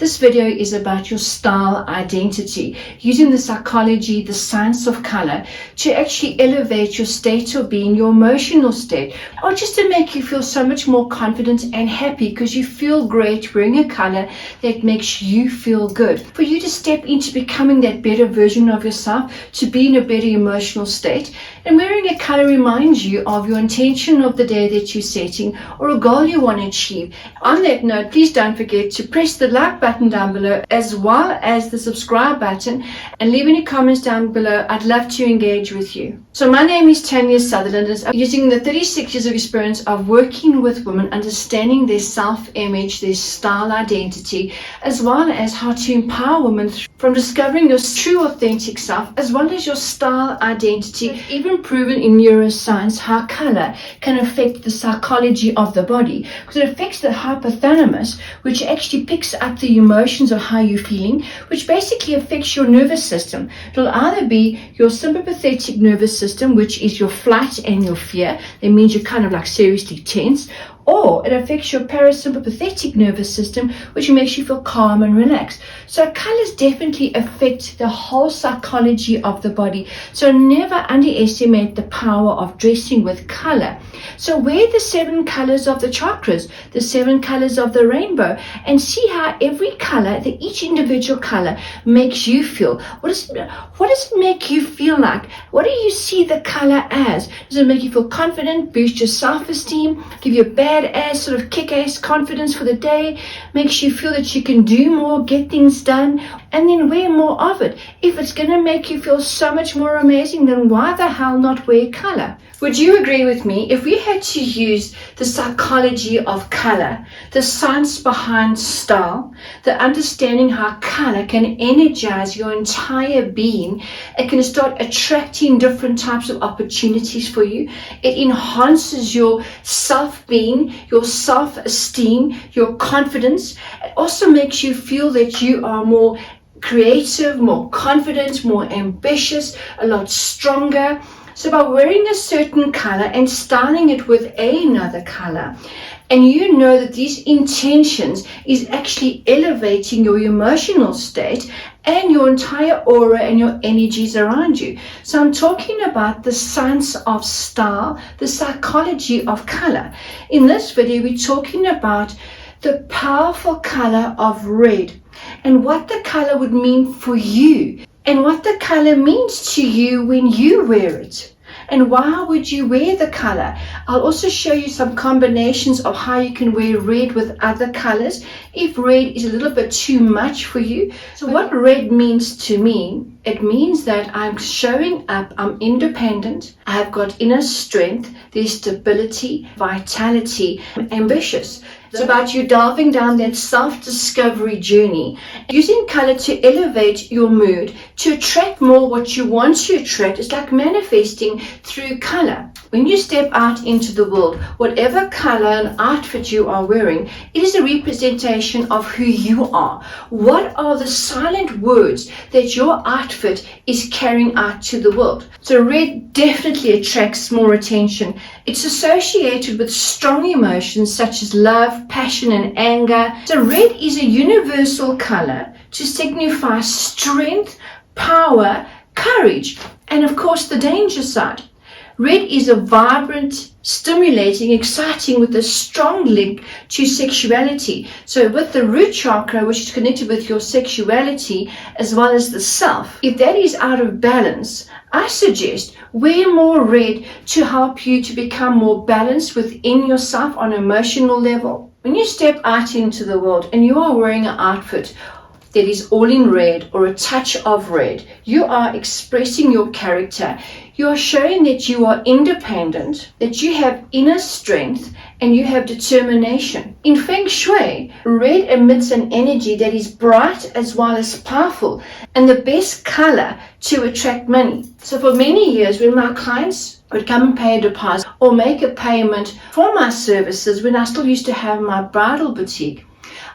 This video is about your style identity, using the psychology, the science of color to actually elevate your state of being, your emotional state, or just to make you feel so much more confident and happy because you feel great wearing a color that makes you feel good. For you to step into becoming that better version of yourself, to be in a better emotional state. And wearing a color reminds you of your intention of the day that you're setting or a goal you want to achieve. On that note, please don't forget to press the like button down below as well as the subscribe button, and leave any comments down below. I'd love to engage with you. So my name is Tania Sutherland, and I'm using the 36 years of experience of working with women, understanding their self-image, their style identity, as well as how to empower women from discovering your true authentic self, as well as your style identity. Even proven in neuroscience how color can affect the psychology of the body, because it affects the hypothalamus, which actually picks up the emotions of how you're feeling, which basically affects your nervous system. It'll either be your sympathetic nervous system, which is your flight and your fear. That means you're kind of like seriously tense. Or it affects your parasympathetic nervous system, which makes you feel calm and relaxed. So colors definitely affect the whole psychology of the body. So never underestimate the power of dressing with color. So wear the 7 colors of the chakras, the 7 colors of the rainbow, and see how every color, each individual color makes you feel. What does it make you feel like? What do you see the color as? Does it make you feel confident, boost your self-esteem, give you a badass sort of kick-ass confidence for the day, makes you feel that you can do more, get things done, and then wear more of it? If it's going to make you feel so much more amazing, then why the hell not wear color? Would you agree with me? If we had to use the psychology of color, the science behind style, the understanding how color can energize your entire being, it can start attracting different types of opportunities for you. It enhances your self-being, your self-esteem, your confidence. It also makes you feel that you are more creative, more confident, more ambitious, a lot stronger. So by wearing a certain color and styling it with another color, and you know that these intentions is actually elevating your emotional state and your entire aura and your energies around you. So I'm talking about the science of style, the psychology of color. In this video, we're talking about the powerful color of red and what the color would mean for you, and what the color means to you when you wear it. And why would you wear the color? I'll also show you some combinations of how you can wear red with other colors if red is a little bit too much for you. So what red means to me, it means that I'm showing up, I'm independent, I've got inner strength, there's stability, vitality, I'm ambitious. It's about you delving down that self-discovery journey, using color to elevate your mood, to attract more what you want to attract. It's like manifesting through color. When you step out into the world, whatever color and outfit you are wearing, it is a representation of who you are. What are the silent words that your outfit is carrying out to the world? So red definitely attracts more attention. It's associated with strong emotions such as love, passion, and anger. So red is a universal color to signify strength, power, courage, and of course the danger side. Red is a vibrant, stimulating, exciting, with a strong link to sexuality. So with the root chakra, which is connected with your sexuality as well as the self, if that is out of balance, I suggest wear more red to help you to become more balanced within yourself on an emotional level. When you step out into the world and you are wearing an outfit that is all in red or a touch of red, you are expressing your character. You are showing that you are independent, that you have inner strength, and you have determination. In Feng Shei, red emits an energy that is bright as well as powerful, and the best color to attract money. So for many years, when my clients would come and pay a deposit or make a payment for my services, when I still used to have my bridal boutique,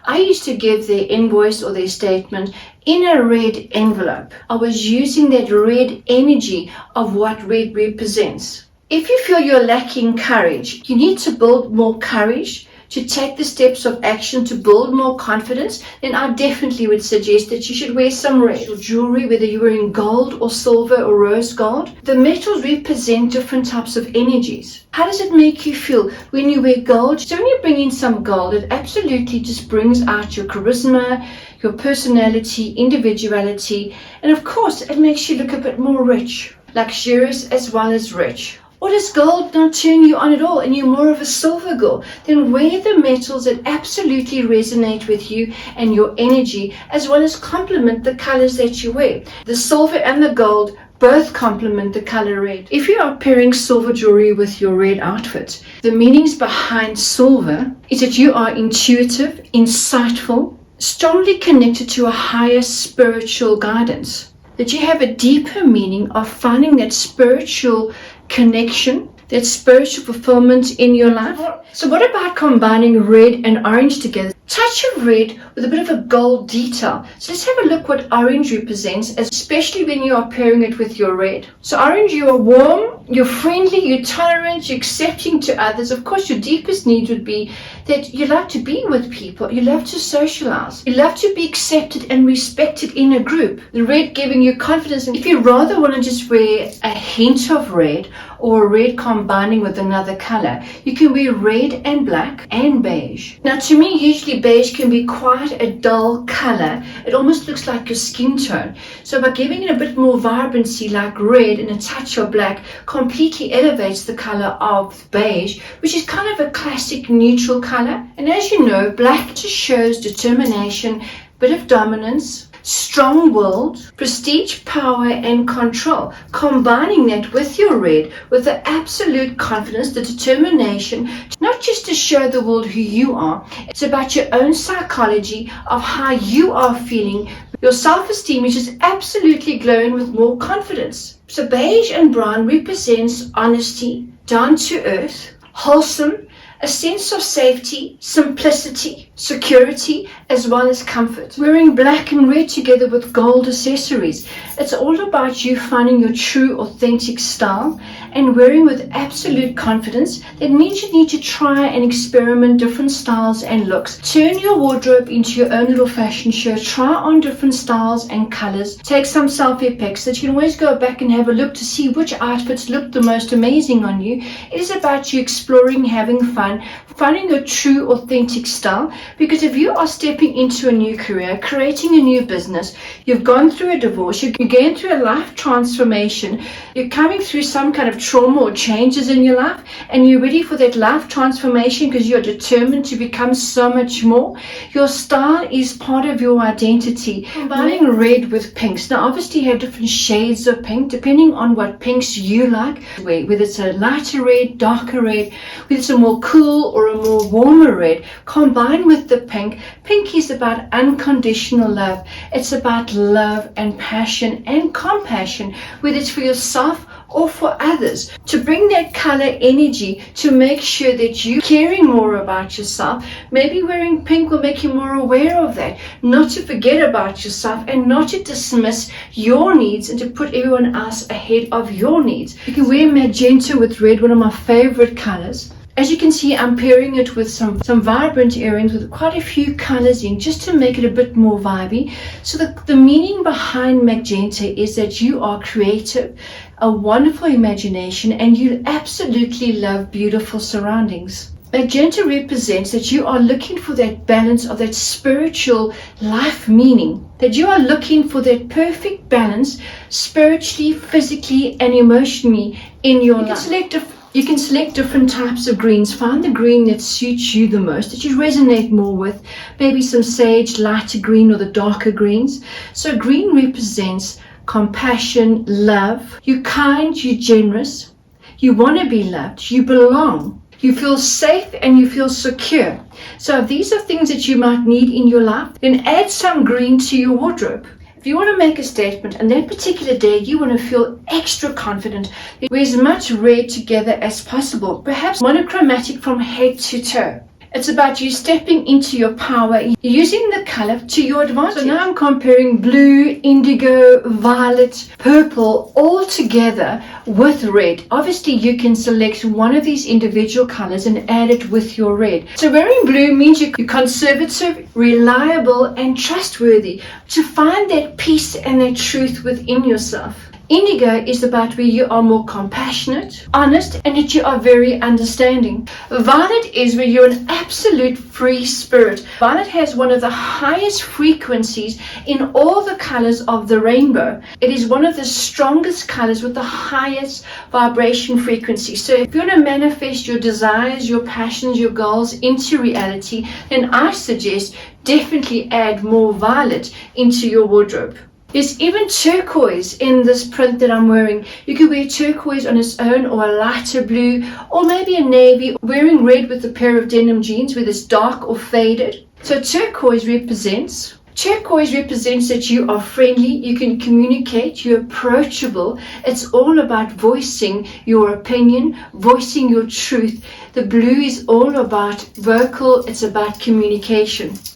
I used to give their invoice or their statement in a red envelope. I was using that red energy of what red represents. If you feel you're lacking courage, you need to build more courage to take the steps of action to build more confidence, then I definitely would suggest that you should wear some red or jewelry, whether you're wearing gold or silver or rose gold. The metals represent different types of energies. How does it make you feel when you wear gold? So when you bring in some gold, it absolutely just brings out your charisma, your personality, individuality, and of course it makes you look a bit more rich, luxurious as well as rich. Or does gold not turn you on at all and you're more of a silver girl? Then wear the metals that absolutely resonate with you and your energy, as well as complement the colors that you wear. The silver and the gold both complement the color red. If you are pairing silver jewelry with your red outfit, the meanings behind silver is that you are intuitive, insightful, strongly connected to a higher spiritual guidance, that you have a deeper meaning of finding that spiritual connection, that spiritual fulfillment in your life. So what about combining red and orange together? Touch of red with a bit of a gold detail. So let's have a look what orange represents, especially when you are pairing it with your red. So orange, you are warm, you're friendly, you're tolerant, you're accepting to others. Of course, your deepest need would be that you love to be with people, you love to socialize, you love to be accepted and respected in a group. The red giving you confidence. And if you rather want to just wear a hint of red, or red combining with another color, you can wear red and black and beige. Now to me, usually beige can be quite a dull color. It almost looks like your skin tone. So by giving it a bit more vibrancy like red and a touch of black completely elevates the color of beige, which is kind of a classic neutral color. And as you know, black just shows determination, bit of dominance, strong-willed, prestige, power, and control. Combining that with your red, with the absolute confidence, the determination, not just to show the world who you are, it's about your own psychology of how you are feeling. Your self-esteem is just absolutely glowing with more confidence. So beige and brown represents honesty, down to earth, wholesome, a sense of safety, simplicity, security, as well as comfort. Wearing black and red together with gold accessories, it's all about you finding your true, authentic style and wearing with absolute confidence. That means you need to try and experiment different styles and looks. Turn your wardrobe into your own little fashion show. Try on different styles and colors. Take some selfie pics that you can always go back and have a look to see which outfits look the most amazing on you. It is about you exploring, having fun, finding your true, authentic style. Because if you are stepping into a new career, creating a new business, you've gone through a divorce, you're going through a life transformation, you're coming through some kind of trauma or changes in your life, and you're ready for that life transformation because you're determined to become so much more, your style is part of your identity. Combining red with pinks. Now obviously you have different shades of pink depending on what pinks you like, whether it's a lighter red, darker red, whether it's a more cool or a more warmer red. Combine with the pink. Pink is about unconditional love. It's about love and passion and compassion, whether it's for yourself or for others, to bring that color energy to make sure that you're caring more about yourself. Maybe wearing pink will make you more aware of that, not to forget about yourself and not to dismiss your needs and to put everyone else ahead of your needs. You can wear magenta with red, one of my favorite colors. As you can see, I'm pairing it with some vibrant earrings with quite a few colors in, just to make it a bit more vibey. So the meaning behind magenta is that you are creative, a wonderful imagination, and you absolutely love beautiful surroundings. Magenta represents that you are looking for that balance of that spiritual life meaning, that you are looking for that perfect balance spiritually, physically, and emotionally in your life. You can select different types of greens. Find the green that suits you the most, that you resonate more with. Maybe some sage, lighter green, or the darker greens. So green represents compassion, love. You're kind, you're generous. You want to be loved. You belong. You feel safe and you feel secure. So if these are things that you might need in your life, then add some green to your wardrobe. If you want to make a statement and that particular day you want to feel extra confident, wear as much red together as possible, perhaps monochromatic from head to toe. It's about you stepping into your power, using the color to your advantage. So now I'm comparing blue, indigo, violet, purple all together with red. Obviously, you can select one of these individual colors and add it with your red. So wearing blue means you're conservative, reliable, and trustworthy to find that peace and that truth within yourself. Indigo is about where you are more compassionate, honest, and that you are very understanding. Violet is where you're an absolute free spirit. Violet has one of the highest frequencies in all the colors of the rainbow. It is one of the strongest colors with the highest vibration frequency. So if you want to manifest your desires, your passions, your goals into reality, then I suggest definitely add more violet into your wardrobe. There's even turquoise in this print that I'm wearing. You could wear turquoise on its own, or a lighter blue, or maybe a navy. Wearing red with a pair of denim jeans, whether it's dark or faded. So turquoise represents that you are friendly, you can communicate, you're approachable. It's all about voicing your opinion, voicing your truth. The blue is all about vocal, it's about communication.